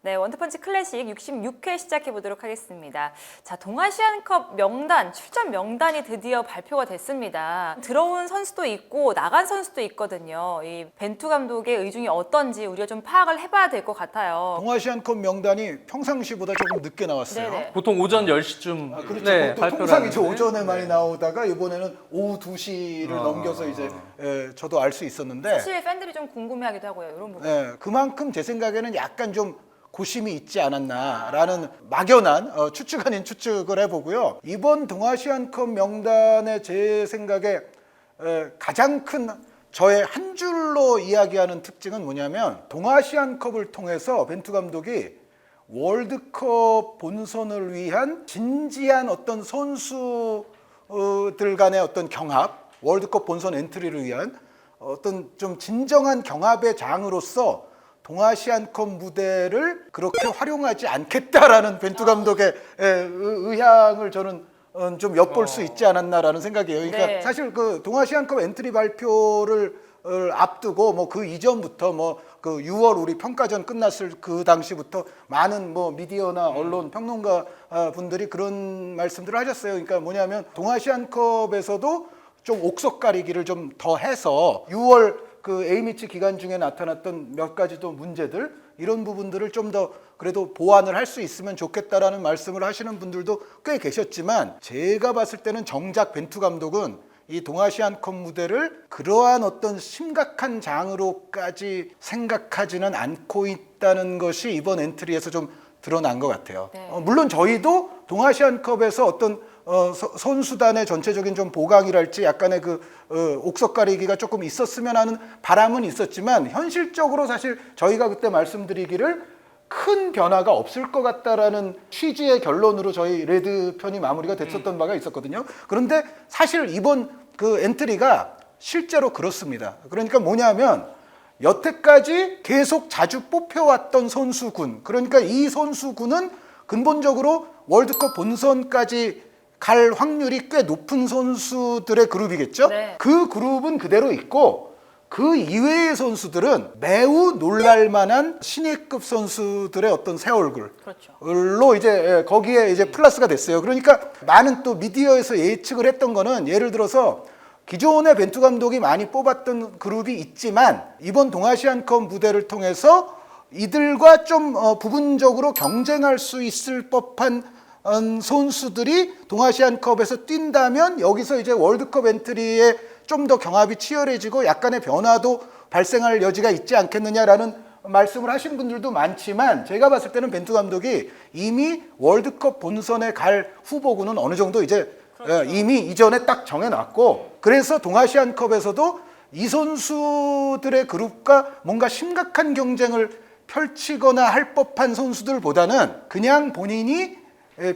네, 원투펀치 클래식 66회 시작해 보도록 하겠습니다. 자, 동아시안컵 명단, 출전 명단이 드디어 발표가 됐습니다. 들어온 선수도 있고 나간 선수도 있거든요. 이 벤투 감독의 의중이 어떤지 우리가 좀 파악을 해봐야 될 것 같아요. 동아시안컵 명단이 평상시보다 조금 늦게 나왔어요. 네네. 보통 오전 10시쯤 그렇죠. 네, 보통 발표를 통상이죠. 하는데. 오전에 많이 나오다가 이번에는 오후 2시를 넘겨서 이제 저도 알 수 있었는데 사실 팬들이 좀 궁금해하기도 하고요. 이런 부분. 그만큼 제 생각에는 약간 좀 고심이 있지 않았나라는 막연한 추측 아닌 추측을 해보고요. 이번 동아시안컵 명단의 제 생각에 가장 큰 저의 한 줄로 이야기하는 특징은 뭐냐면 동아시안컵을 통해서 벤투 감독이 월드컵 본선을 위한 진지한 어떤 선수들 간의 어떤 경합, 월드컵 본선 엔트리를 위한 어떤 좀 진정한 경합의 장으로서 동아시안컵 무대를 그렇게 활용하지 않겠다라는 벤투 감독의 의향을 저는 좀 엿볼 수 있지 않았나라는 생각이에요. 그러니까 네. 사실 그 동아시안컵 엔트리 발표를 앞두고 뭐 그 이전부터 뭐 그 6월 우리 평가전 끝났을 그 당시부터 많은 뭐 미디어나 언론 평론가 분들이 그런 말씀들을 하셨어요. 그러니까 뭐냐면 동아시안컵에서도 좀 옥석 가리기를 좀 더 해서 6월 그 A매치 기간 중에 나타났던 몇 가지 또 문제들 이런 부분들을 좀 더 그래도 보완을 할 수 있으면 좋겠다라는 말씀을 하시는 분들도 꽤 계셨지만 제가 봤을 때는 정작 벤투 감독은 이 동아시안컵 무대를 그러한 어떤 심각한 장으로까지 생각하지는 않고 있다는 것이 이번 엔트리에서 좀 드러난 것 같아요. 네. 물론 저희도 동아시안컵에서 어떤 선수단의 전체적인 좀 보강이랄지 약간의 그 옥석 가리기가 조금 있었으면 하는 바람은 있었지만 현실적으로 사실 저희가 그때 말씀드리기를 큰 변화가 없을 것 같다라는 취지의 결론으로 저희 레드 편이 마무리가 됐었던 바가 있었거든요. 그런데 사실 이번 그 엔트리가 실제로 그렇습니다. 그러니까 뭐냐면 여태까지 계속 자주 뽑혀왔던 선수군, 그러니까 이 선수군은 근본적으로 월드컵 본선까지 갈 확률이 꽤 높은 선수들의 그룹이겠죠. 네. 그 그룹은 그대로 있고 그 이외의 선수들은 매우 놀랄만한 신예급 선수들의 어떤 새 얼굴로 그렇죠. 이제 거기에 이제 플러스가 됐어요. 그러니까 많은 또 미디어에서 예측을 했던 거는 예를 들어서 기존의 벤투 감독이 많이 뽑았던 그룹이 있지만 이번 동아시안컵 무대를 통해서 이들과 좀 부분적으로 경쟁할 수 있을 법한 선수들이 동아시안컵에서 뛴다면 여기서 이제 월드컵 엔트리에 좀 더 경합이 치열해지고 약간의 변화도 발생할 여지가 있지 않겠느냐라는 말씀을 하신 분들도 많지만 제가 봤을 때는 벤투 감독이 이미 월드컵 본선에 갈 후보군은 어느 정도 이제 이미 이전에 딱 정해놨고 그래서 동아시안컵에서도 이 선수들의 그룹과 뭔가 심각한 경쟁을 펼치거나 할 법한 선수들보다는 그냥 본인이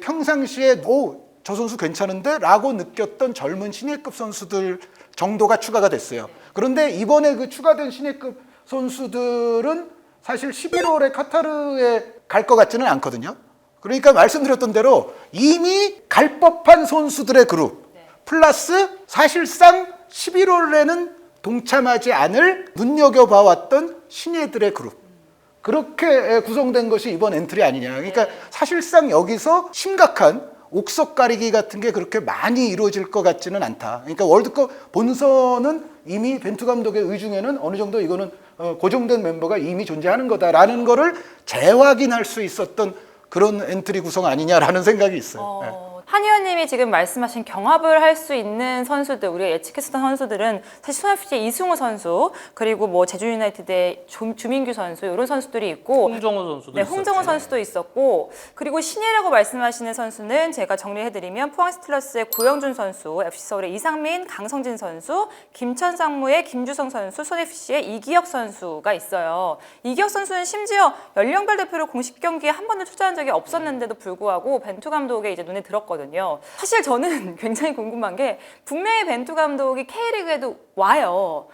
평상시에 저 선수 괜찮은데? 라고 느꼈던 젊은 신예급 선수들 정도가 추가가 됐어요. 그런데 이번에 그 추가된 신예급 선수들은 사실 11월에 카타르에 갈 것 같지는 않거든요. 그러니까 말씀드렸던 대로 이미 갈 법한 선수들의 그룹 플러스 사실상 11월에는 동참하지 않을 눈여겨봐왔던 신예들의 그룹 그렇게 구성된 것이 이번 엔트리 아니냐. 그러니까 사실상 여기서 심각한 옥석 가리기 같은 게 그렇게 많이 이루어질 것 같지는 않다. 그러니까 월드컵 본선은 이미 벤투 감독의 의중에는 어느 정도 이거는 고정된 멤버가 이미 존재하는 거다라는 거를 재확인할 수 있었던 그런 엔트리 구성 아니냐라는 생각이 있어요. 한 의원님이 지금 말씀하신 경합을 할 수 있는 선수들, 우리가 예측했었던 선수들은 사실 손아섭씨의 이승우 선수, 그리고 뭐 제주 유나이티드의 주민규 선수 이런 선수들이 있고, 홍정호 선수도 네, 홍정호 있었죠. 선수도 있었고, 그리고 신예라고 말씀하시는 선수는 제가 정리해드리면 포항 스틸러스의 고영준 선수, FC 서울의 이상민, 강성진 선수, 김천 상무의 김주성 선수, 손FC의 이기혁 선수가 있어요. 이기혁 선수는 심지어 연령별 대표로 공식 경기에 한 번도 출전한 적이 없었는데도 불구하고 벤투 감독의 이제 눈에 들었거든요. 사실 저는 굉장히 궁금한 게 분명히 벤투 감독이 K리그에도 와서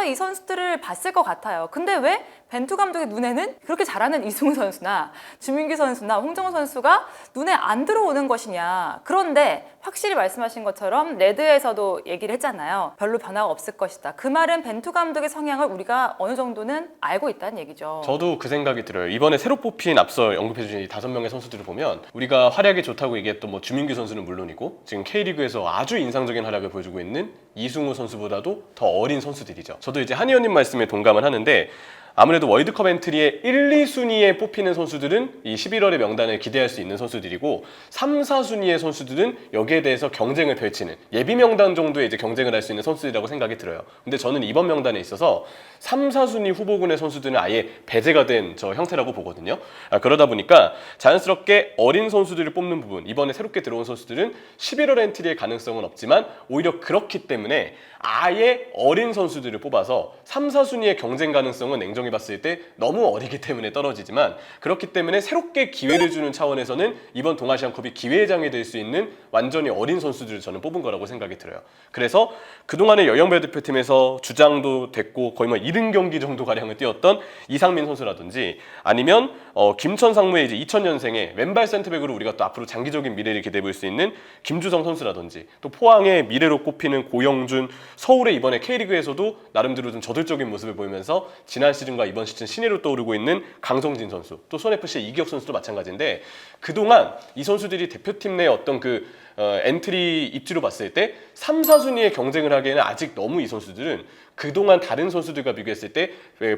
이 선수들을 봤을 것 같아요. 근데 왜 벤투 감독의 눈에는 그렇게 잘하는 이승우 선수나 주민규 선수나 홍정호 선수가 눈에 안 들어오는 것이냐. 그런데 확실히 말씀하신 것처럼 레드에서도 얘기를 했잖아요. 별로 변화가 없을 것이다. 그 말은 벤투 감독의 성향을 우리가 어느 정도는 알고 있다는 얘기죠. 저도 그 생각이 들어요. 이번에 새로 뽑힌 앞서 언급해 주신 이 5명의 선수들을 보면 우리가 활약이 좋다고 얘기했던 뭐 주민규 선수는 물론이고 지금 K리그에서 아주 인상적인 활약을 보여주고 있는 이승우 선수보다도 더 어린 선수들이죠. 저도 이제 한 의원님 말씀에 동감을 하는데 아무래도 월드컵 엔트리에 1, 2순위에 뽑히는 선수들은 이 11월의 명단을 기대할 수 있는 선수들이고 3, 4순위의 선수들은 여기에 대해서 경쟁을 펼치는 예비 명단 정도의 이제 경쟁을 할 수 있는 선수들이라고 생각이 들어요. 근데 저는 이번 명단에 있어서 3, 4순위 후보군의 선수들은 아예 배제가 된 저 형태라고 보거든요. 그러다 보니까 자연스럽게 어린 선수들을 뽑는 부분, 이번에 새롭게 들어온 선수들은 11월 엔트리의 가능성은 없지만 오히려 그렇기 때문에 아예 어린 선수들을 뽑아서 3, 4순위의 경쟁 가능성은 냉정히 봤을 때 너무 어리기 때문에 떨어지지만 그렇기 때문에 새롭게 기회를 주는 차원에서는 이번 동아시안컵이 기회의 장이 될 수 있는 완전히 어린 선수들을 저는 뽑은 거라고 생각이 들어요. 그래서 그동안의 여영배 대표팀에서 주장도 됐고 거의 뭐 70경기 정도 가량을 뛰었던 이상민 선수라든지 아니면 김천 상무의 이제 2000년생의 왼발 센터백으로 우리가 또 앞으로 장기적인 미래를 기대해 볼 수 있는 김주성 선수라든지 또 포항의 미래로 꼽히는 고영준, 서울의 이번에 K리그에서도 나름대로 좀 저돌적인 모습을 보이면서 지난 시즌과 이번 시즌 신예로 떠오르고 있는 강성진 선수, 또 손FC의 이기혁 선수도 마찬가지인데 그동안 이 선수들이 대표팀 내 어떤 그 엔트리 입지로 봤을 때 3, 4순위의 경쟁을 하기에는 아직 너무 이 선수들은 그동안 다른 선수들과 비교했을 때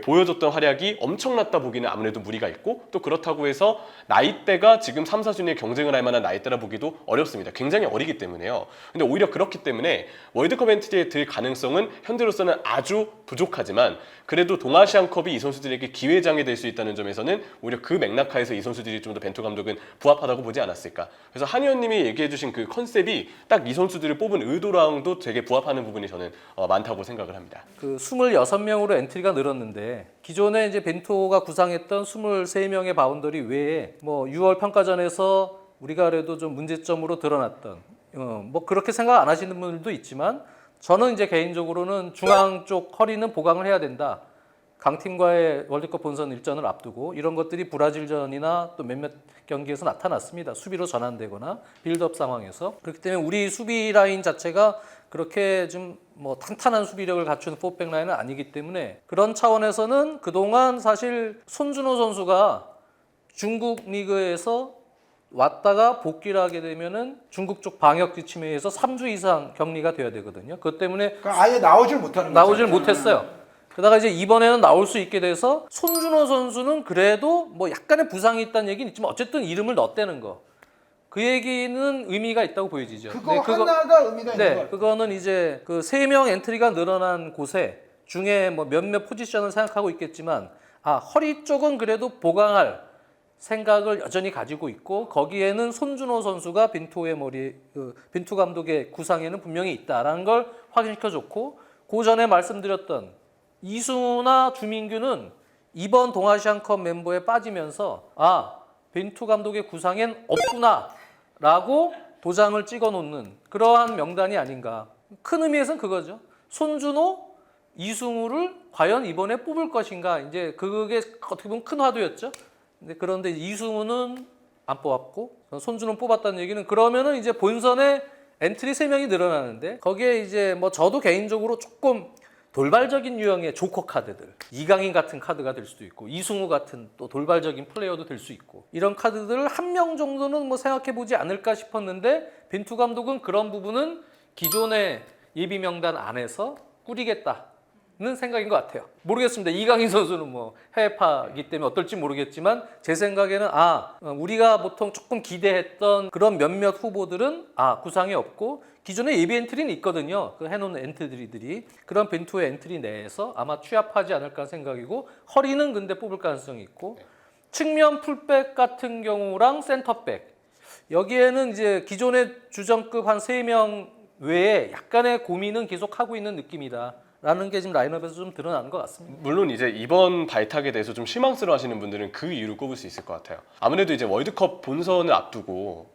보여줬던 활약이 엄청났다 보기는 아무래도 무리가 있고 또 그렇다고 해서 나이대가 지금 3, 4순위의 경쟁을 할 만한 나이대라 보기도 어렵습니다. 굉장히 어리기 때문에요. 근데 오히려 그렇기 때문에 월드컵 엔트리에 들 가능성은 현재로서는 아주 부족하지만 그래도 동아시안컵이 이 선수들에게 기회장이 될 수 있다는 점에서는 오히려 그 맥락하에서 이 선수들이 좀 더 벤투 감독은 부합하다고 보지 않았을까. 그래서 한 의원님이 얘기해 주신 그 컨셉이 딱 이 선수들을 뽑은 의도랑도 되게 부합하는 부분이 저는 많다고 생각을 합니다. 그 26명으로 엔트리가 늘었는데 기존에 이제 벤투가 구상했던 23명의 바운더리 외에 뭐 6월 평가전에서 우리가 그래도 좀 문제점으로 드러났던 뭐 그렇게 생각 안 하시는 분들도 있지만 저는 이제 개인적으로는 중앙 쪽 허리는 보강을 해야 된다. 강팀과의 월드컵 본선 일전을 앞두고 이런 것들이 브라질전이나 또 몇몇 경기에서 나타났습니다. 수비로 전환되거나 빌드업 상황에서. 그렇기 때문에 우리 수비 라인 자체가 그렇게 좀 뭐 탄탄한 수비력을 갖춘 포백 라인은 아니기 때문에 그런 차원에서는 그동안 사실 손준호 선수가 중국 리그에서 왔다가 복귀를 하게 되면은 중국 쪽 방역 지침에 의해서 3주 이상 격리가 돼야 되거든요. 그것 때문에 그러니까 아예 나오질 못하는 거죠. 나오질 못했어요. 그러다가 이제 이번에는 나올 수 있게 돼서 손준호 선수는 그래도 뭐 약간의 부상이 있다는 얘기는 있지만 어쨌든 이름을 넣었다는 거. 그 얘기는 의미가 있다고 보여지죠. 그거 하나가 의미가 있는 거예요. 그거는 이제 그 3명 엔트리가 늘어난 곳에 중에 뭐 몇몇 포지션을 생각하고 있겠지만 허리 쪽은 그래도 보강할 생각을 여전히 가지고 있고 거기에는 손준호 선수가 빈투 감독의 구상에는 분명히 있다라는 걸 확인시켜줬고 그 전에 말씀드렸던 이승우나 주민규는 이번 동아시안컵 멤버에 빠지면서 빈투 감독의 구상엔 없구나라고 도장을 찍어놓는 그러한 명단이 아닌가. 큰 의미에서는 그거죠. 손준호, 이승우를 과연 이번에 뽑을 것인가. 이제 그게 어떻게 보면 큰 화두였죠. 그런데 이승우는 안 뽑았고 손준호는 뽑았다는 얘기는 그러면은 이제 본선에 엔트리 3명이 늘어나는데 거기에 이제 뭐 저도 개인적으로 조금 돌발적인 유형의 조커 카드들, 이강인 같은 카드가 될 수도 있고 이승우 같은 또 돌발적인 플레이어도 될 수 있고 이런 카드들을 한 명 정도는 뭐 생각해 보지 않을까 싶었는데 빈투 감독은 그런 부분은 기존의 예비 명단 안에서 꾸리겠다는 생각인 것 같아요. 모르겠습니다. 이강인 선수는 뭐 해외파이기 때문에 어떨지 모르겠지만 제 생각에는 우리가 보통 조금 기대했던 그런 몇몇 후보들은 구상이 없고 기존에 예비 엔트리는 있거든요. 그 해놓은 엔트리들이 그런 벤투의 엔트리 내에서 아마 취합하지 않을까 생각이고 허리는 근데 뽑을 가능성이 있고 측면 풀백 같은 경우랑 센터백 여기에는 이제 기존의 주전급 한 3명 외에 약간의 고민은 계속 하고 있는 느낌이다. 라는 게 지금 라인업에서 좀 드러나는 것 같습니다. 물론 이제 이번 발탁에 대해서 좀 실망스러워하시는 분들은 그 이유를 꼽을 수 있을 것 같아요. 아무래도 이제 월드컵 본선을 앞두고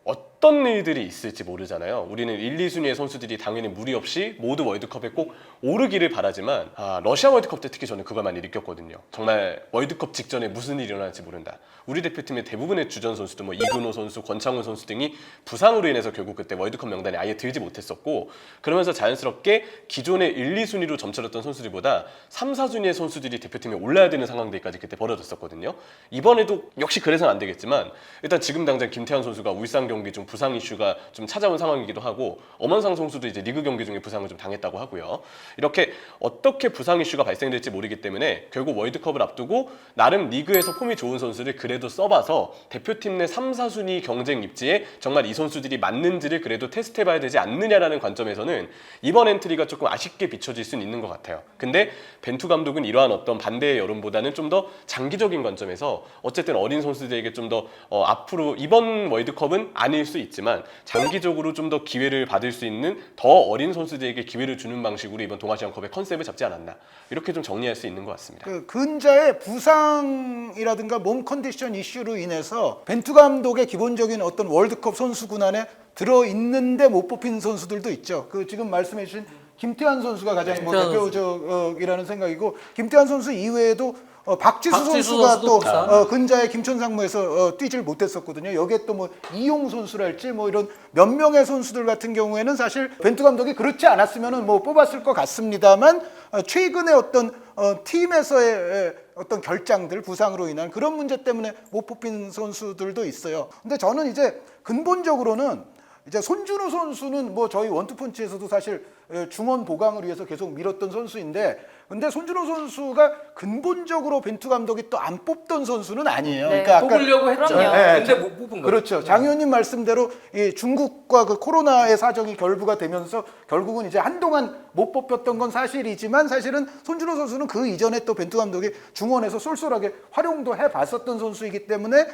어떤 일들이 있을지 모르잖아요. 우리는 1, 2순위의 선수들이 당연히 무리 없이 모두 월드컵에 꼭 오르기를 바라지만 러시아 월드컵 때 특히 저는 그걸 많이 느꼈거든요. 정말 월드컵 직전에 무슨 일이 일어날지 모른다. 우리 대표팀의 대부분의 주전 선수들 뭐 이근호 선수, 권창훈 선수 등이 부상으로 인해서 결국 그때 월드컵 명단에 아예 들지 못했었고 그러면서 자연스럽게 기존의 1, 2순위로 점철했던 선수들보다 3, 4순위의 선수들이 대표팀에 올라야 되는 상황들까지 그때 벌어졌었거든요. 이번에도 역시 그래서는 안 되겠지만 일단 지금 당장 김태환 선수가 울산 경기 중 부상 이슈가 좀 찾아온 상황이기도 하고 엄원상 선수도 이제 리그 경기 중에 부상을 좀 당했다고 하고요. 이렇게 어떻게 부상 이슈가 발생될지 모르기 때문에 결국 월드컵을 앞두고 나름 리그에서 폼이 좋은 선수를 그래도 써봐서 대표팀 내 3, 4순위 경쟁 입지에 정말 이 선수들이 맞는지를 그래도 테스트해봐야 되지 않느냐라는 관점에서는 이번 엔트리가 조금 아쉽게 비춰질 수는 있는 것 같아요. 근데 벤투 감독은 이러한 어떤 반대의 여론보다는 좀 더 장기적인 관점에서 어쨌든 어린 선수들에게 좀 더 앞으로 이번 월드컵은 아닐 수 있지만 장기적으로 좀 더 기회를 받을 수 있는 더 어린 선수들에게 기회를 주는 방식으로 이번 동아시안컵의 컨셉을 잡지 않았나 이렇게 좀 정리할 수 있는 것 같습니다. 그 근자의 부상이라든가 몸 컨디션 이슈로 인해서 벤투 감독의 기본적인 어떤 월드컵 선수군 안에 들어 있는데 못 뽑힌 선수들도 있죠. 그 지금 말씀해 주신 김태환 선수가 가장 뭐 대표적이라는 생각이고 김태환 선수 이외에도 박지수 선수가 선수도 또 부상. 근자의 김천상무에서 뛰질 못했었거든요. 여기에 또 뭐 이용 선수랄지 뭐 이런 몇 명의 선수들 같은 경우에는 사실 벤투 감독이 그렇지 않았으면은 뭐 뽑았을 것 같습니다만 최근에 어떤 팀에서의 어떤 결장들 부상으로 인한 그런 문제 때문에 못 뽑힌 선수들도 있어요. 근데 저는 이제 근본적으로는 이제 손준호 선수는 뭐 저희 원투펀치에서도 사실 중원 보강을 위해서 계속 밀었던 선수인데 근데 손준호 선수가 근본적으로 벤투 감독이 또 안 뽑던 선수는 아니에요. 네. 그러니까 아까 뽑으려고 했죠. 그럼요. 근데 못 뽑은 거죠. 그렇죠. 장 의원님 말씀대로 이 중국과 그 코로나의 사정이 결부가 되면서 결국은 이제 한동안 못 뽑혔던 건 사실이지만 사실은 손준호 선수는 그 이전에 또 벤투 감독이 중원에서 쏠쏠하게 활용도 해봤었던 선수이기 때문에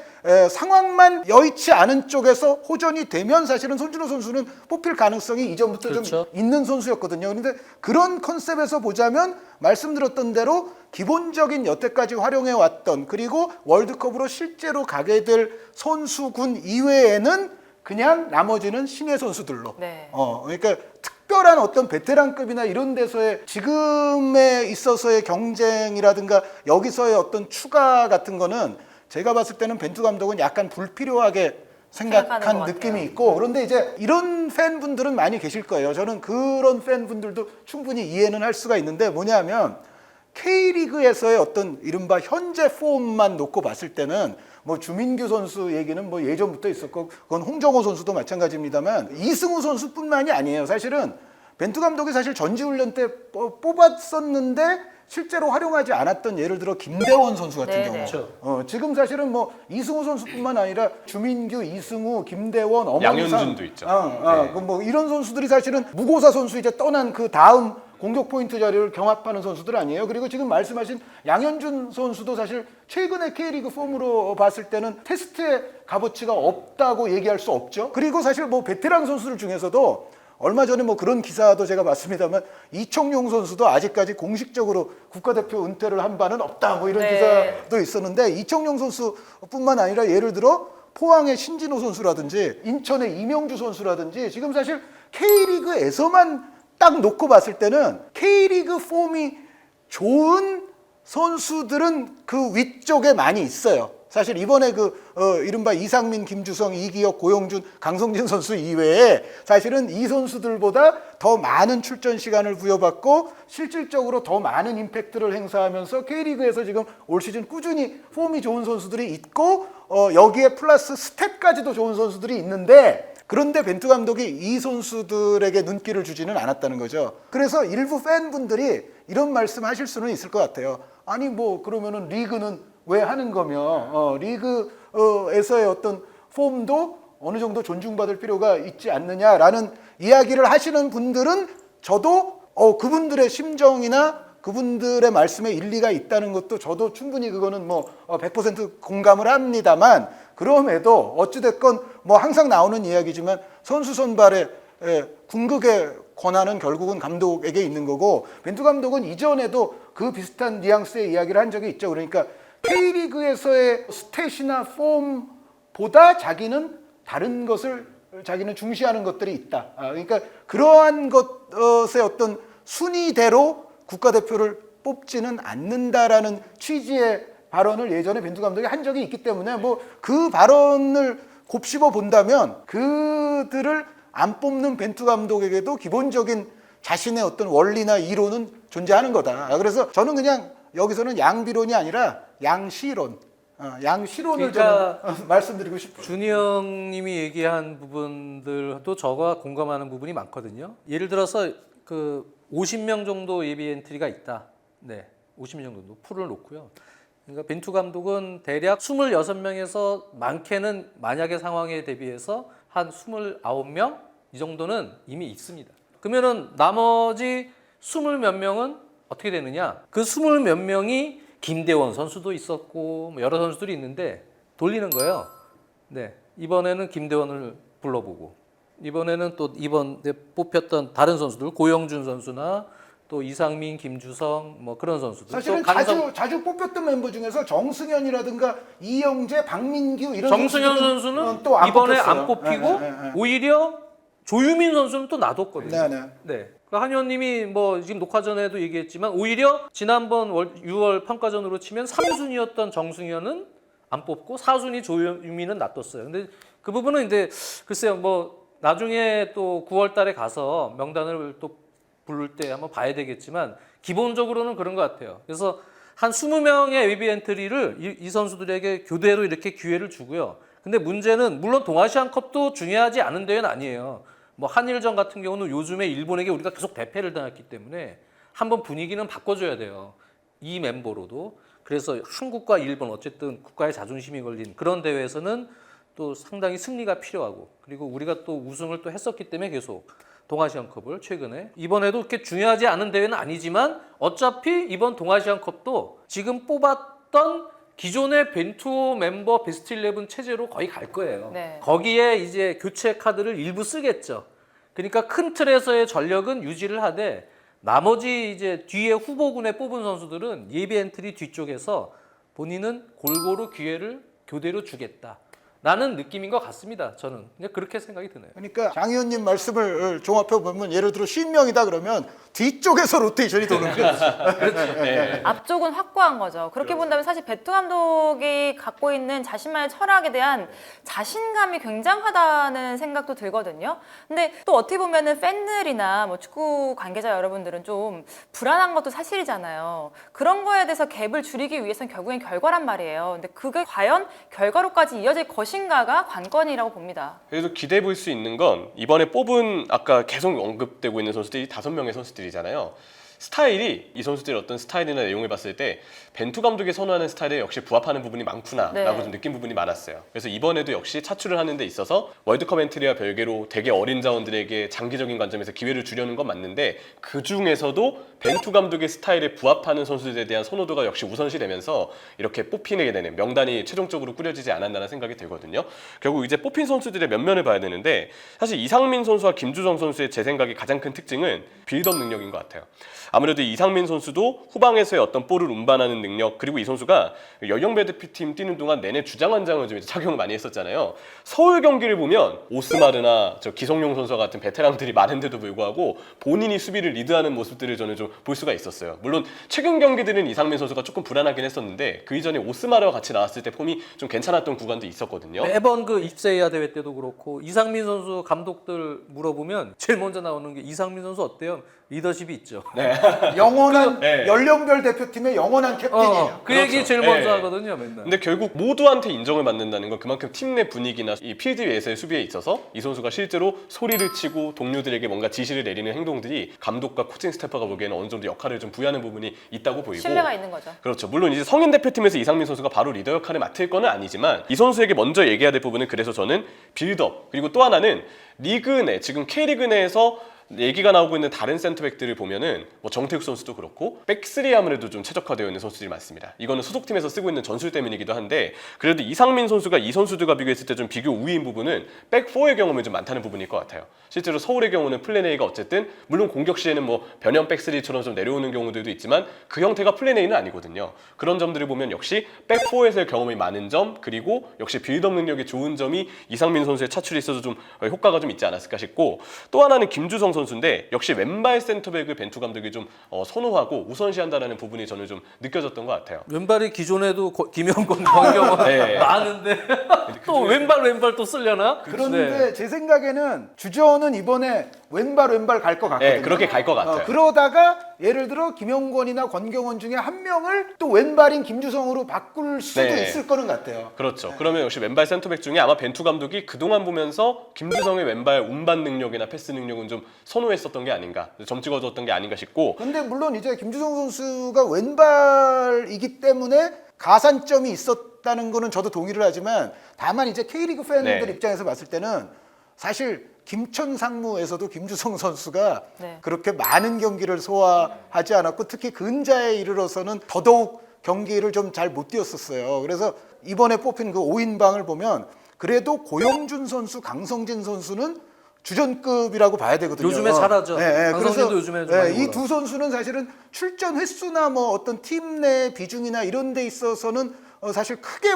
상황만 여의치 않은 쪽에서 호전이 되면 사실은 손준호 선수는 뽑힐 가능성이 이전부터 그렇죠. 좀 있는 선수였거든요. 그런데 그런 컨셉에서 보자면 말씀드렸던 대로 기본적인 여태까지 활용해 왔던 그리고 월드컵으로 실제로 가게 될 선수군 이외에는 그냥 나머지는 신예 선수들로. 네. 그러니까 특별한 어떤 베테랑급이나 이런 데서의 지금에 있어서의 경쟁이라든가 여기서의 어떤 추가 같은 거는 제가 봤을 때는 벤투 감독은 약간 불필요하게 생각하는 생각한 것 느낌이 같아요. 있고 그런데 이제 이런 팬분들은 많이 계실 거예요. 저는 그런 팬분들도 충분히 이해는 할 수가 있는데 뭐냐면 K리그에서의 어떤 이른바 현재 폼만 놓고 봤을 때는 뭐 주민규 선수 얘기는 뭐 예전부터 있었고 그건 홍정호 선수도 마찬가지입니다만 이승우 선수뿐만이 아니에요. 사실은 벤투 감독이 사실 전지훈련 때 뽑았었는데 실제로 활용하지 않았던 예를 들어 김대원 선수 같은 네, 경우 네. 지금 사실은 뭐 이승우 선수뿐만 아니라 주민규, 이승우, 김대원, 엄원상 양현준도 있죠. 네. 뭐 이런 선수들이 사실은 무고사 선수 이제 떠난 그 다음 공격 포인트 자리를 경합하는 선수들 아니에요. 그리고 지금 말씀하신 양현준 선수도 사실 최근에 K리그 폼으로 봤을 때는 테스트의 값어치가 없다고 얘기할 수 없죠. 그리고 사실 뭐 베테랑 선수들 중에서도 얼마 전에 뭐 그런 기사도 제가 봤습니다만 이청용 선수도 아직까지 공식적으로 국가대표 은퇴를 한 바는 없다 뭐 이런 네. 기사도 있었는데 이청용 선수뿐만 아니라 예를 들어 포항의 신진호 선수라든지 인천의 이명주 선수라든지 지금 사실 K리그에서만 딱 놓고 봤을 때는 K리그 폼이 좋은 선수들은 그 위쪽에 많이 있어요. 사실 이번에 이른바 이상민, 김주성, 이기혁, 고영준, 강성진 선수 이외에 사실은 이 선수들보다 더 많은 출전 시간을 부여받고 실질적으로 더 많은 임팩트를 행사하면서 K리그에서 지금 올 시즌 꾸준히 폼이 좋은 선수들이 있고 여기에 플러스 스탯까지도 좋은 선수들이 있는데 그런데 벤투 감독이 이 선수들에게 눈길을 주지는 않았다는 거죠. 그래서 일부 팬분들이 이런 말씀 하실 수는 있을 것 같아요. 아니 뭐 그러면은 리그는 왜 하는 거며 리그에서의 어떤 폼도 어느 정도 존중받을 필요가 있지 않느냐라는 이야기를 하시는 분들은 저도 그분들의 심정이나 그분들의 말씀에 일리가 있다는 것도 저도 충분히 그거는 뭐 100% 공감을 합니다만 그럼에도 어찌됐건 뭐 항상 나오는 이야기지만 선수 선발의 궁극의 권한은 결국은 감독에게 있는 거고 벤투 감독은 이전에도 그 비슷한 뉘앙스의 이야기를 한 적이 있죠. 그러니까 K리그에서의 스탯이나 폼보다 자기는 다른 것을 자기는 중시하는 것들이 있다. 그러니까 그러한 것의 어떤 순위대로 국가대표를 뽑지는 않는다라는 취지의 발언을 예전에 벤투 감독이 한 적이 있기 때문에 뭐 그 발언을 곱씹어 본다면 그들을 안 뽑는 벤투 감독에게도 기본적인 자신의 어떤 원리나 이론은 존재하는 거다. 그래서 저는 그냥 여기서는 양비론이 아니라 양시론, 양시론을 그러니까 저는 말씀드리고 싶어요. 준이 형님이 얘기한 부분들도 저가 공감하는 부분이 많거든요. 예를 들어서 그 50명 정도 예비 엔트리가 있다. 네, 50명 정도 풀을 놓고요. 그러니까 벤투 감독은 대략 26명에서 많게는 만약의 상황에 대비해서 한 29명 이 정도는 이미 있습니다. 그러면은 나머지 20몇 명은 어떻게 되느냐? 그 20몇 명이 김대원 선수도 있었고 뭐 여러 선수들이 있는데 돌리는 거예요. 네, 이번에는 김대원을 불러보고 이번에는 또 이번에 뽑혔던 다른 선수들 고영준 선수나 또 이상민, 김주성 뭐 그런 선수들. 사실은 또 자주 뽑혔던 멤버 중에서 정승현이라든가 이영재, 박민규 이런 정승현 선수들은 선수는 또 안 이번에 뽑혔어요. 안 뽑히고 네. 오히려 조유민 선수는 또 놔뒀거든요. 네네. 네. 한 의원님이 뭐 지금 녹화 전에도 얘기했지만 오히려 지난번 6월 평가전으로 치면 3순위였던 정승현은 안 뽑고 4순위 조유민은 놔뒀어요. 근데 그 부분은 이제 글쎄요 뭐 나중에 또 9월 달에 가서 명단을 또 부를 때 한번 봐야 되겠지만 기본적으로는 그런 것 같아요. 그래서 한 20명의 예비 엔트리를 이 선수들에게 교대로 이렇게 기회를 주고요. 근데 문제는 물론 동아시안컵도 중요하지 않은 대회는 아니에요. 뭐 한일전 같은 경우는 요즘에 일본에게 우리가 계속 대패를 당했기 때문에 한번 분위기는 바꿔줘야 돼요. 이 멤버로도. 그래서 한국과 일본 어쨌든 국가의 자존심이 걸린 그런 대회에서는 또 상당히 승리가 필요하고 그리고 우리가 또 우승을 또 했었기 때문에 계속 동아시안컵을 최근에 이번에도 그렇게 중요하지 않은 대회는 아니지만 어차피 이번 동아시안컵도 지금 뽑았던 기존의 벤투 멤버 베스트 11 체제로 거의 갈 거예요. 네. 거기에 이제 교체 카드를 일부 쓰겠죠. 그러니까 큰 틀에서의 전력은 유지를 하되 나머지 이제 뒤에 후보군에 뽑은 선수들은 예비 엔트리 뒤쪽에서 본인은 골고루 기회를 교대로 주겠다. 라는 느낌인 것 같습니다. 저는 그냥 그렇게 생각이 드네요. 그러니까 장 의원님 말씀을 종합해 보면 예를 들어 50명이다 그러면 뒤쪽에서 로테이션이 도는 거예요. 네. 앞쪽은 확고한 거죠. 그렇게 본다면 사실 벤투 감독이 갖고 있는 자신만의 철학에 대한 자신감이 굉장하다는 생각도 들거든요. 근데 또 어떻게 보면은 팬들이나 뭐 축구 관계자 여러분들은 좀 불안한 것도 사실이잖아요. 그런 거에 대해서 갭을 줄이기 위해서는 결국엔 결과란 말이에요. 근데 그게 과연 결과로까지 이어질 것인가가 관건이라고 봅니다. 그래서 기대해 볼 수 있는 건 이번에 뽑은 아까 계속 언급되고 있는 선수들이 5명의 선수들이잖아요. 스타일이 이 선수들의 어떤 스타일이나 내용을 봤을 때 벤투 감독이 선호하는 스타일에 역시 부합하는 부분이 많구나라고 네. 좀 느낀 부분이 많았어요. 그래서 이번에도 역시 차출을 하는 데 있어서 월드컵 엔트리와 별개로 되게 어린 자원들에게 장기적인 관점에서 기회를 주려는 건 맞는데 그 중에서도 벤투 감독의 스타일에 부합하는 선수들에 대한 선호도가 역시 우선시 되면서 이렇게 뽑히게 되는 명단이 최종적으로 꾸려지지 않았나라는 생각이 들거든요. 결국 이제 뽑힌 선수들의 면면을 봐야 되는데 사실 이상민 선수와 김주성 선수의 제 생각에 가장 큰 특징은 빌드업 능력인 것 같아요. 아무래도 이상민 선수도 후방에서의 어떤 볼을 운반하는 능력 그리고 이 선수가 연령배 대표팀 뛰는 동안 내내 주장원장을 좀 착용을 많이 했었잖아요. 서울 경기를 보면 오스마르나 저 기성용 선수와 같은 베테랑들이 많은데도 불구하고 본인이 수비를 리드하는 모습들을 저는 좀 볼 수가 있었어요. 물론 최근 경기들은 이상민 선수가 조금 불안하긴 했었는데 그 이전에 오스마르와 같이 나왔을 때 폼이 좀 괜찮았던 구간도 있었거든요. 매번 그 입세이아 대회 때도 그렇고 이상민 선수 감독들 물어보면 제일 먼저 나오는 게 이상민 선수 어때요? 리더십이 있죠. 영원한 네. 연령별 대표팀의 영원한 캡틴이에요. 그 얘기 그렇죠. 제일 먼저 네. 하거든요, 맨날. 근데 결국 모두한테 인정을 받는다는 건 그만큼 팀 내 분위기나 이 필드 위에서의 수비에 있어서 이 선수가 실제로 소리를 치고 동료들에게 뭔가 지시를 내리는 행동들이 감독과 코칭 스태프가 보기에는 어느 정도 역할을 좀 부여하는 부분이 있다고 보이고 신뢰가 있는 거죠. 그렇죠. 물론 이제 성인 대표팀에서 이상민 선수가 바로 리더 역할을 맡을 거는 아니지만 이 선수에게 먼저 얘기해야 될 부분은 그래서 저는 빌드업 그리고 또 하나는 리그 내 지금 K리그 내에서 얘기가 나오고 있는 다른 센터백들을 보면은 뭐 정태욱 선수도 그렇고 백스리 아무래도 좀 최적화되어 있는 선수들이 많습니다. 이거는 소속팀에서 쓰고 있는 전술 때문이기도 한데 그래도 이상민 선수가 이 선수들과 비교했을 때 좀 비교 우위인 부분은 백포의 경험이 좀 많다는 부분일 것 같아요. 실제로 서울의 경우는 플랜 A가 어쨌든 물론 공격 시에는 뭐 변형 백스리처럼 좀 내려오는 경우들도 있지만 그 형태가 플랜 A는 아니거든요. 그런 점들을 보면 역시 백포에서의 경험이 많은 점 그리고 역시 빌드업 능력이 좋은 점이 이상민 선수의 차출에 있어서 좀 효과가 좀 있지 않았을까 싶고 또 하나는 김주성 선수인데 역시 왼발 센터백을 벤투 감독이 좀 선호하고 우선시한다는 부분이 저는 좀 느껴졌던 것 같아요. 왼발이 기존에도 김영권, 권경원 네. 많은데 또 왼발 또 쓰려나? 그런데 네. 제 생각에는 주전은 이번에 왼발 갈 것 같거든요. 네, 그렇게 갈 것 같아요. 그러다가 예를 들어 김영권이나 권경원 중에 한 명을 또 왼발인 김주성으로 바꿀 수도 네. 있을 거는 같아요. 그렇죠. 그러면 역시 왼발 센터백 중에 아마 벤투 감독이 그동안 보면서 김주성의 왼발 운반 능력이나 패스 능력은 좀 선호했었던 게 아닌가, 점 찍어줬던 게 아닌가 싶고 근데 물론 이제 김주성 선수가 왼발이기 때문에 가산점이 있었다는 거는 저도 동의를 하지만 다만 이제 K리그 팬들 네. 입장에서 봤을 때는 사실 김천 상무에서도 김주성 선수가 네. 그렇게 많은 경기를 소화하지 않았고 특히 근자에 이르러서는 더더욱 경기를 좀 잘 못 뛰었었어요. 그래서 이번에 뽑힌 그 5인방을 보면 그래도 고영준 선수, 강성진 선수는 주전급이라고 봐야 되거든요. 요즘에 잘하죠. 네, 강성진도 요즘에 좀 많이 이 두 선수는 사실은 출전 횟수나 뭐 어떤 팀 내 비중이나 이런 데 있어서는 사실 크게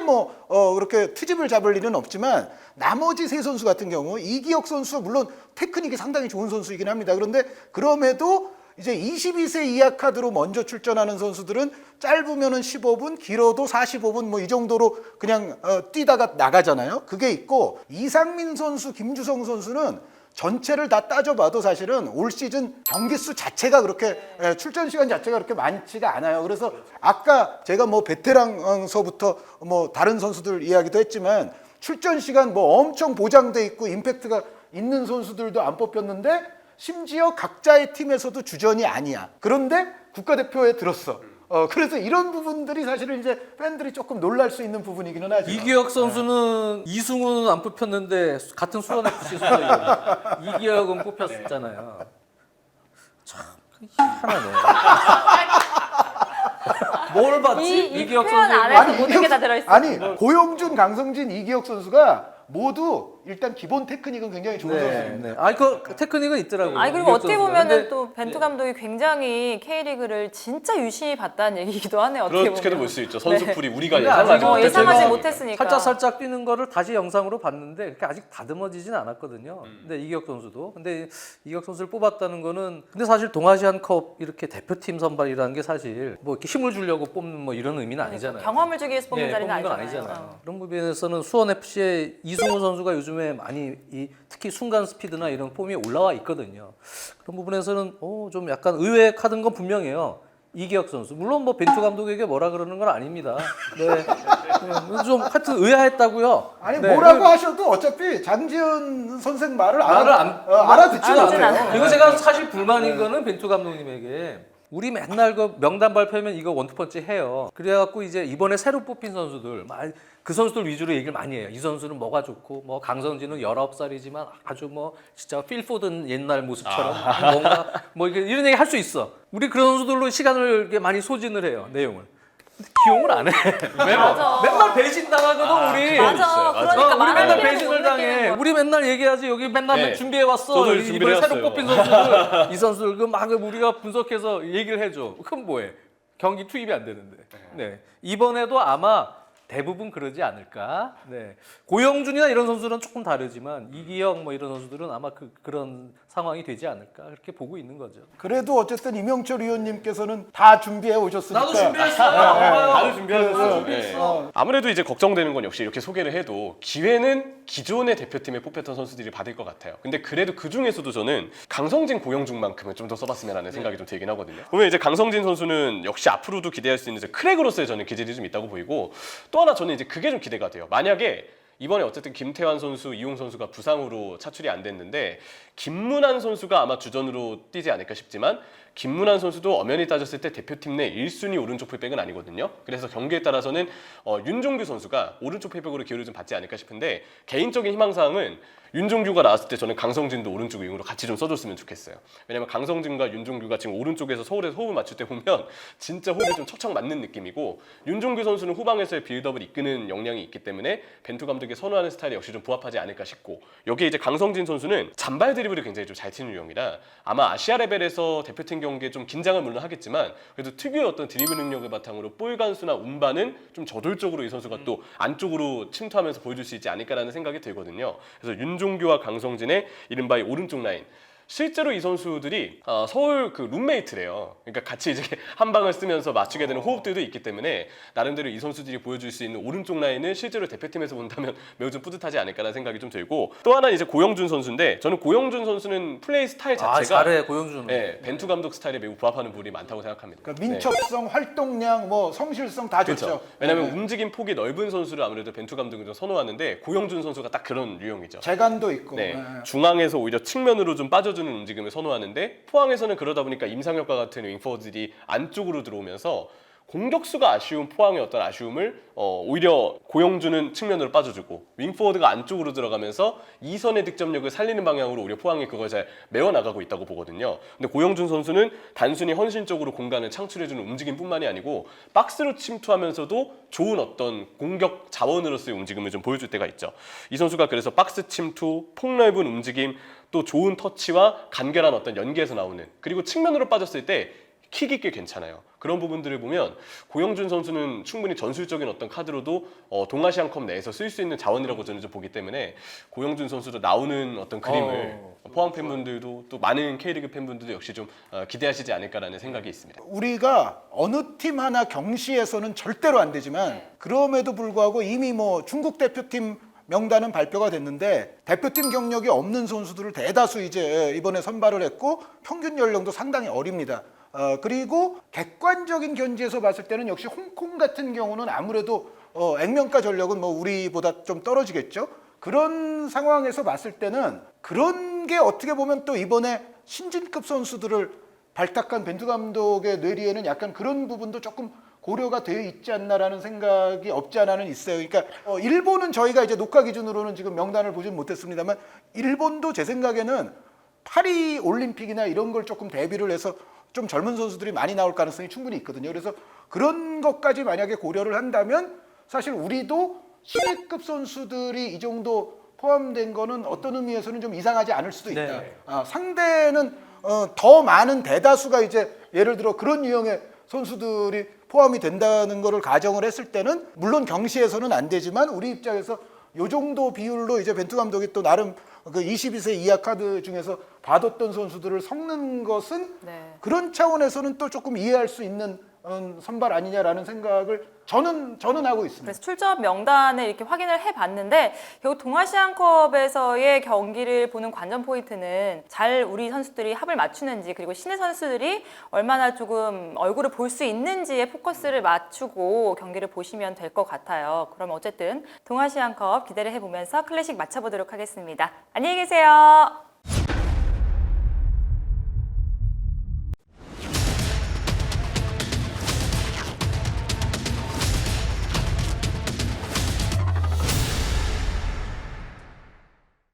그렇게 트집을 잡을 일은 없지만 나머지 세 선수 같은 경우 이기혁 선수 물론 테크닉이 상당히 좋은 선수이긴 합니다. 그런데 그럼에도 이제 22세 이하 카드로 먼저 출전하는 선수들은 짧으면은 15분, 길어도 45분 뭐 이 정도로 그냥 뛰다가 나가잖아요. 그게 있고 이상민 선수, 김주성 선수는 전체를 다 따져봐도 사실은 올 시즌 경기 수 자체가 그렇게 출전 시간 자체가 그렇게 많지가 않아요. 그래서 아까 제가 뭐 베테랑서부터 뭐 다른 선수들 이야기도 했지만 출전 시간 뭐 엄청 보장돼 있고 임팩트가 있는 선수들도 안 뽑혔는데 심지어 각자의 팀에서도 주전이 아니야. 그런데 국가대표에 들었어. 그래서 이런 부분들이 사실은 이제 팬들이 조금 놀랄 수 있는 부분이기는 하죠. 이기혁 선수는 이승우는 안 뽑혔는데 같은 수원 FC 소속이에요. 이기혁은 뽑혔잖아요. 참 희한하네. 뭘 봤지? 이 이기혁 표현 선수. 안에 모든 게 다 들어있어요. 아니 고영준, 강성진, 이기혁 선수가 모두 일단 기본 테크닉은 굉장히 좋은 네, 선수입니다. 네. 아니 그 테크닉은 있더라고요. 아니 그리고 이기혁 어떻게 선수가. 보면은 근데 또 벤투 감독이 굉장히 K리그를 진짜 유심히 봤다는 얘기기도 하네요. 어떻게 그렇게도 보면. 볼 수 있죠. 선수풀이 우리가 근데 예상하지 아직은 못했던 예상하지 것들이. 못했으니까. 살짝 뛰는 거를 다시 영상으로 봤는데 그렇게 아직 다듬어지진 않았거든요. 근데 이기혁 선수도. 근데 이기혁 선수를 뽑았다는 거는 근데 사실 동아시안컵 이렇게 대표팀 선발이라는 게 사실 뭐 이렇게 힘을 주려고 뽑는 뭐 이런 의미는 아니잖아요. 경험을 주기 위해서 뽑는 예, 자리는 뽑는 건 아니잖아요. 아니잖아요. 그런 부분에서는 수원 FC의 이승우 선수가 요즘에 많이 특히 순간 스피드나 이런 폼이 올라와 있거든요. 그런 부분에서는 좀 약간 의외의 카드인 건 분명해요. 이기혁 선수. 물론 뭐 벤투 감독에게 뭐라 그러는 건 아닙니다. 네. 좀 하여튼 의아했다고요. 아니 네. 뭐라고 하셔도 어차피 장지현 선생 말을 알아듣지는 알아듣진 않아요. 않아요. 이거 제가 사실 불만인 거는 벤투 감독님에게 우리 맨날 그 명단 발표하면 이거 원투펀치 해요. 그래갖고 이제 이번에 새로 뽑힌 선수들 그 선수들 위주로 얘기를 많이 해요. 이 선수는 뭐가 좋고 뭐 강성진은 19살이지만 아주 뭐 진짜 필포든 옛날 모습처럼 뭔가 뭐 이런 얘기 할 수 있어. 우리 그런 선수들로 시간을 이렇게 많이 소진을 해요. 내용을. 근데 기용을 안 해. 맞아. 맨날 배신 당하거든 우리. 그건 맞아. 있어요. 맞아. 그러니까 우리 맨날 말하는 배신을 못 당해. 느끼는 우리 맨날 얘기하지. 여기 맨날 네. 준비해 왔어. 저도 이번에 준비를 새로 해왔어요. 뽑힌 선수들, 이 선수들 그 막 우리가 분석해서 얘기를 해줘. 그럼 뭐해? 경기 투입이 안 되는데. 네. 이번에도 아마 대부분 그러지 않을까. 네. 고영준이나 이런 선수는 조금 다르지만 이기영 뭐 이런 선수들은 아마 그런 상황이 되지 않을까 그렇게 보고 있는 거죠. 그래도 어쨌든 이명철 위원님께서는 다 준비해 오셨으니까. 나도 준비했어. 다들 준비하셨어요. 네. 어. 아무래도 이제 걱정되는 건 역시 이렇게 소개를 해도 기회는 기존의 대표팀에 뽑혔던 선수들이 받을 것 같아요. 근데 그래도 그 중에서도 저는 강성진, 고영중만큼은 좀 더 써봤으면 하는 생각이 좀 들긴 하거든요. 보면 이제 강성진 선수는 역시 앞으로도 기대할 수 있는 이제 크랙으로서의 저는 기질이 좀 있다고 보이고 또 하나 저는 이제 그게 좀 기대가 돼요. 만약에 이번에 어쨌든 김태환 선수, 이용 선수가 부상으로 차출이 안 됐는데 김문환 선수가 아마 주전으로 뛰지 않을까 싶지만 김문환 선수도 엄연히 따졌을 때 대표팀 내 1순위 오른쪽 풀백은 아니거든요. 그래서 경기에 따라서는 윤종규 선수가 오른쪽 풀백으로 기회를 좀 받지 않을까 싶은데 개인적인 희망사항은 윤종규가 나왔을 때 저는 강성진도 오른쪽 윙으로 같이 좀 써줬으면 좋겠어요. 왜냐면 강성진과 윤종규가 지금 오른쪽에서 서울에서 호흡을 맞출 때 보면 진짜 호흡이 좀 척척 맞는 느낌이고 윤종규 선수는 후방에서의 빌드업을 이끄는 역량이 있기 때문에 벤투 감독이 선호하는 스타일이 역시 좀 부합하지 않을까 싶고 여기에 이제 강성진 선수는 잔발 드리블을 굉장히 좀 잘 치는 유형이라 아마 아시아 레벨에서 대표팀 경기에 좀 긴장을 물론 하겠지만 그래도 특유의 어떤 드리블 능력을 바탕으로 볼 간수나 운반은 좀 저돌적으로 이 선수가 또 안쪽으로 침투하면서 보여줄 수 있지 않을까라는 생각이 들거든요. 그래서 윤종규와 강성진의 이른바 이 오른쪽 라인 실제로 이 선수들이 서울 그 룸메이트래요. 그러니까 같이 이제 한 방을 쓰면서 맞추게 되는 호흡들도 있기 때문에 나름대로 이 선수들이 보여줄 수 있는 오른쪽 라인은 실제로 대표팀에서 본다면 매우 좀 뿌듯하지 않을까라는 생각이 좀 들고 또 하나는 이제 고영준 선수인데 저는 고영준 선수는 플레이 스타일 자체가 잘해 고영준. 네, 벤투 감독 스타일에 매우 부합하는 부분이 많다고 생각합니다. 그러니까 민첩성, 활동량, 뭐 성실성 다 좋죠. 그렇죠. 왜냐하면 움직임 폭이 넓은 선수를 아무래도 벤투 감독이 좀 선호하는데 고영준 선수가 딱 그런 유형이죠. 재간도 있고. 네, 중앙에서 오히려 측면으로 좀 빠져주는 움직임을 선호하는데 포항에서는 그러다 보니까 임상혁과 같은 윙포워드들이 안쪽으로 들어오면서 공격수가 아쉬운 포항의 어떤 아쉬움을 오히려 고영준은 측면으로 빠져주고 윙포워드가 안쪽으로 들어가면서 이선의 득점력을 살리는 방향으로 오히려 포항이 그걸 잘 메워나가고 있다고 보거든요. 근데 고영준 선수는 단순히 헌신적으로 공간을 창출해주는 움직임뿐만이 아니고 박스로 침투하면서도 좋은 어떤 공격 자원으로서의 움직임을 좀 보여줄 때가 있죠. 이 선수가 그래서 박스 침투, 폭넓은 움직임, 또 좋은 터치와 간결한 어떤 연계에서 나오는 그리고 측면으로 빠졌을 때 킥 있게 괜찮아요. 그런 부분들을 보면 고영준 선수는 충분히 전술적인 어떤 카드로도 동아시안컵 내에서 쓸 수 있는 자원이라고 저는 좀 보기 때문에 고영준 선수도 나오는 어떤 그림을 포항 팬분들도 또 많은 K리그 팬분들도 역시 좀 기대하시지 않을까라는 생각이 있습니다. 우리가 어느 팀 하나 경시해서는 절대로 안 되지만 그럼에도 불구하고 이미 뭐 중국 대표팀 명단은 발표가 됐는데 대표팀 경력이 없는 선수들을 대다수 이제 이번에 선발을 했고 평균 연령도 상당히 어립니다. 그리고 객관적인 견지에서 봤을 때는 역시 홍콩 같은 경우는 아무래도 액면가 전력은 뭐 우리보다 좀 떨어지겠죠. 그런 상황에서 봤을 때는 그런 게 어떻게 보면 또 이번에 신진급 선수들을 발탁한 벤투 감독의 뇌리에는 약간 그런 부분도 조금 고려가 되어 있지 않나라는 생각이 없지 않아는 있어요. 그러니까 일본은 저희가 이제 녹화 기준으로는 지금 명단을 보진 못했습니다만 일본도 제 생각에는 파리 올림픽이나 이런 걸 조금 대비를 해서 좀 젊은 선수들이 많이 나올 가능성이 충분히 있거든요. 그래서 그런 것까지 만약에 고려를 한다면 사실 우리도 신예급 선수들이 이 정도 포함된 거는 어떤 의미에서는 좀 이상하지 않을 수도 있다. 네. 상대는 더 많은 대다수가 이제 예를 들어 그런 유형의 선수들이 포함이 된다는 거를 가정을 했을 때는 물론 경시해서는 안 되지만 우리 입장에서 요 정도 비율로 이제 벤투 감독이 또 나름 그 22세 이하 카드 중에서 봐뒀던 선수들을 섞는 것은 그런 차원에서는 또 조금 이해할 수 있는 선발 아니냐라는 생각을 저는 하고 있습니다. 그래서 출전 명단을 이렇게 확인을 해봤는데 결국 동아시안컵에서의 경기를 보는 관전 포인트는 잘 우리 선수들이 합을 맞추는지 그리고 신예 선수들이 얼마나 조금 얼굴을 볼 수 있는지에 포커스를 맞추고 경기를 보시면 될 것 같아요. 그럼 어쨌든 동아시안컵 기대를 해보면서 클래식 마쳐보도록 하겠습니다. 안녕히 계세요.